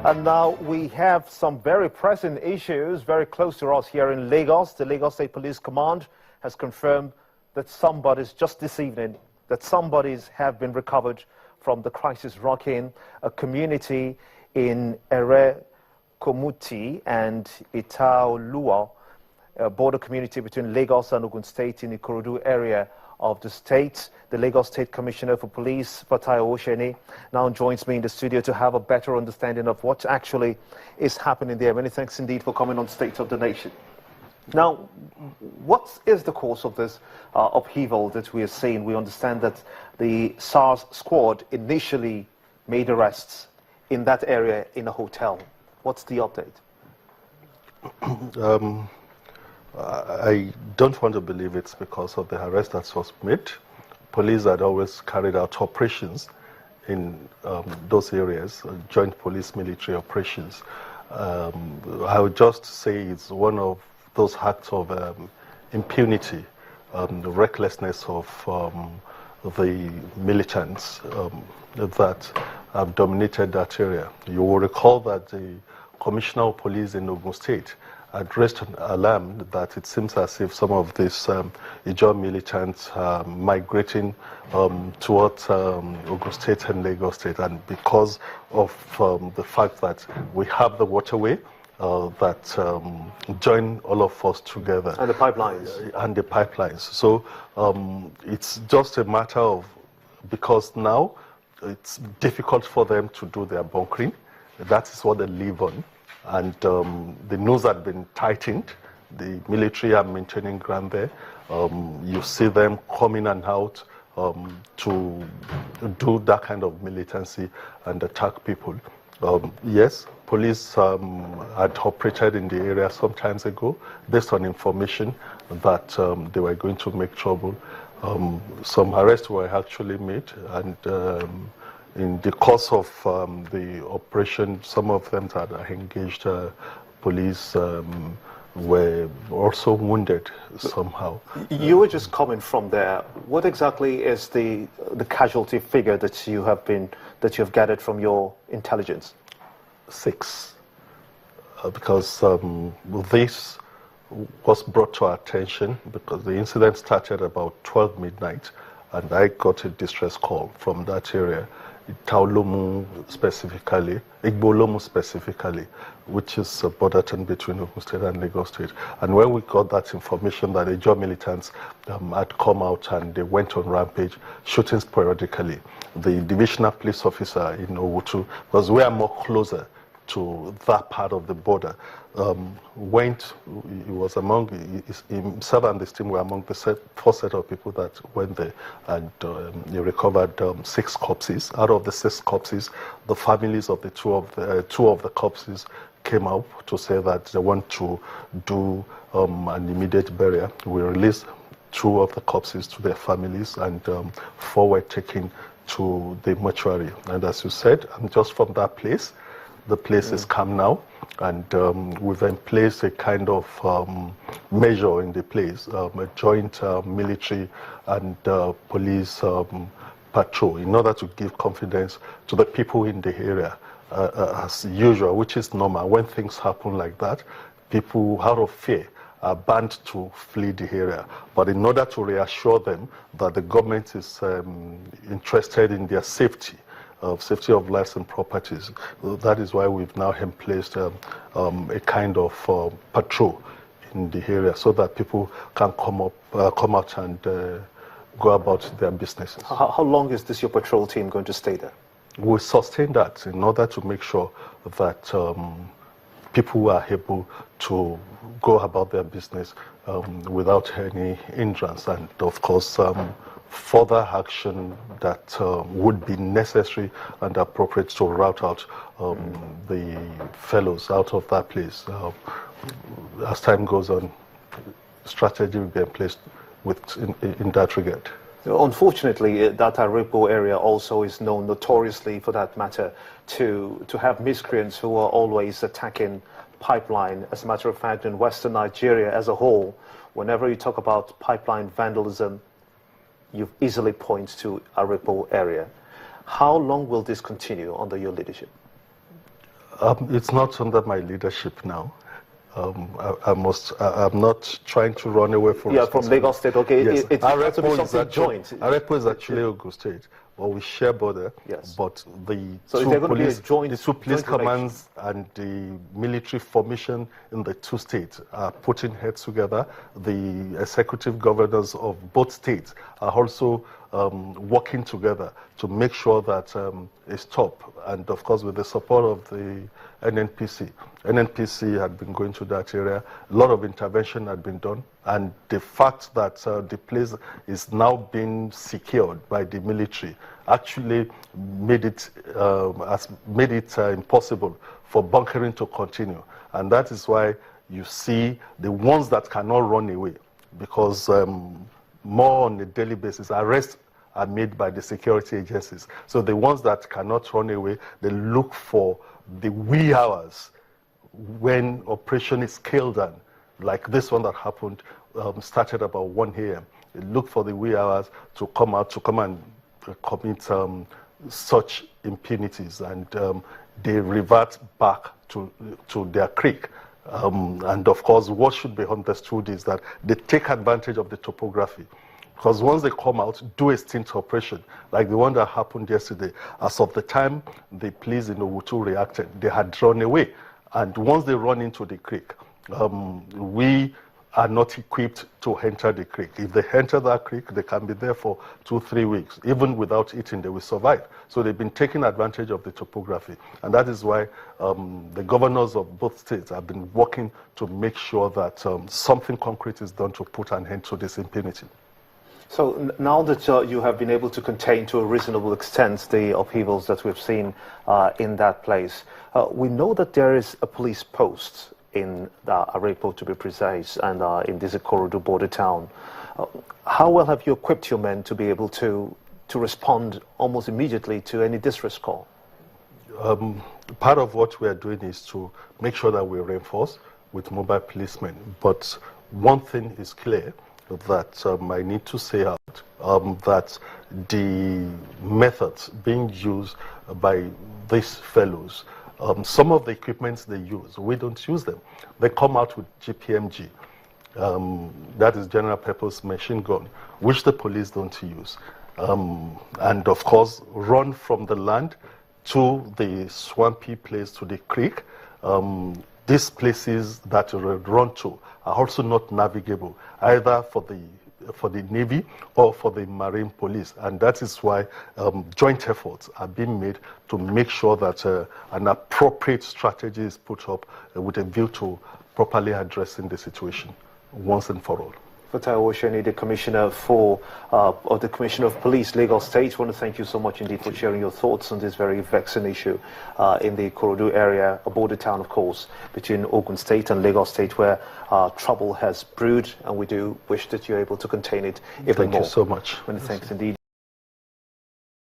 And now we have some very pressing issues very close to us here in Lagos. The Lagos State Police Command has confirmed that somebody's just this evening, that somebodies have been recovered from the crisis rocking a community in Komuti and Itaoluwa, a border community between Lagos and Ogun State in Ikorodu area of the state. The Lagos State Commissioner for Police, Fatai Osheni, now joins me in the studio to have a better understanding of what actually is happening there. Many thanks indeed for coming on State of the Nation. Now, what is the cause of this upheaval that we are seeing? We understand that the SARS squad initially made arrests in that area in a hotel. What's the update? I don't want to believe it's because of the arrest that was made. Police had always carried out operations in those areas, joint police military operations. I would just say it's one of those acts of impunity, the recklessness of the militants that have dominated that area. You will recall that the Commissioner of Police in Ogun State addressed an alarm that it seems as if some of these Ijaw militants are migrating towards Ogun State and Lagos State, and because of the fact that we have the waterway that join all of us together. And the pipelines. So it's just a matter of, because now it's difficult for them to do their bunkering. That is what they live on. And the noose had been tightened. The military are maintaining ground there. You see them coming and out to do that kind of militancy and attack people. Yes, police had operated in the area some times ago based on information that they were going to make trouble. Some arrests were actually made, and in the course of the operation, some of them that are engaged police were also wounded somehow. You were just coming from there. What exactly is the casualty figure that you have gathered from your intelligence? 6, because this was brought to our attention because the incident started about 12 midnight, and I got a distress call from that area. Itaoluwa specifically, Igbolomu specifically, which is a border town between Ogun State and Lagos State. And when we got that information that the Ijaw militants had come out and they went on rampage, shooting sporadically, the divisional police officer in Owutu, because we are more closer to that part of the border, he was among, himself and his team were among the first set of people that went there, and he recovered 6 corpses. Out of the 6 corpses, the families of the two of the corpses came up to say that they want to do an immediate burial. We released 2 of the corpses to their families, and 4 were taken to the mortuary. And as you said, and just from that place, the place is calm now, and we've then placed a kind of measure in the place, a joint military and police patrol, in order to give confidence to the people in the area. As usual, which is normal, when things happen like that, people out of fear are bound to flee the area. But in order to reassure them that the government is interested in their safety of lives and properties, that is why we've now placed a kind of patrol in the area so that people can come out and go about their businesses. How long is this your patrol team going to stay there? We sustain that in order to make sure that people are able to go about their business without any hindrance, and of course further action that would be necessary and appropriate to rout out the fellows out of that place. As time goes on, strategy will be in place in that regard. Unfortunately, that Arepo area also is known notoriously, for that matter, to have miscreants who are always attacking pipeline. As a matter of fact, in Western Nigeria as a whole, whenever you talk about pipeline vandalism, you easily point to Arepo area. How long will this continue under your leadership? It's not under my leadership now. I'm not trying to run away from. Yeah, from Lagos State. Okay, yes. It's something joint. Arepo is actually Ogun State, but we share border. Yes. But the two police commands and the military formation in the two states are putting heads together. The executive governors of both states are also working together to make sure that it's top. And of course, with the support of the NNPC. NNPC had been going to that area. A lot of intervention had been done. And the fact that the place is now being secured by the military actually made it impossible for bunkering to continue. And that is why you see the ones that cannot run away, because more on a daily basis, arrests are made by the security agencies. So the ones that cannot run away, they look for the wee hours when operation is scaled down, like this one that happened, started about 1 a.m. They look for the wee hours to come and commit such impunities, and they revert back to their creek. And of course, what should be understood is that they take advantage of the topography. Because once they come out, do a stint operation, like the one that happened yesterday, as of the time the police in Owutu reacted, they had run away. And once they run into the creek, we are not equipped to enter the creek. If they enter that creek, they can be there for 2-3 weeks. Even without eating, they will survive. So they've been taking advantage of the topography. And that is why the governors of both states have been working to make sure that something concrete is done to put an end to this impunity. So now that you have been able to contain to a reasonable extent the upheavals that we've seen in that place, we know that there is a police post in Arepo, to be precise, and in this Ikorodu border town. How well have you equipped your men to be able to respond almost immediately to any distress call? Part of what we are doing is to make sure that we reinforce with mobile policemen. But one thing is clear, that I need to say out, that the methods being used by these fellows, some of the equipments they use, we don't use them. They come out with GPMG, that is general purpose machine gun, which the police don't use. And of course, run from the land to the swampy place, to the creek. These places that we run to are also not navigable, either for the Navy or for the Marine Police. And that is why joint efforts are being made to make sure that an appropriate strategy is put up with a view to properly addressing the situation once and for all. Fatai Osheni, the Commissioner the Commissioner of Police, Lagos State, I want to thank you so much indeed for sharing your thoughts on this very vexing issue in the Ikorodu area, a border town, of course, between Ogun State and Lagos State, where trouble has brewed, and we do wish that you're able to contain it even more. Thank you so much. Many thanks indeed.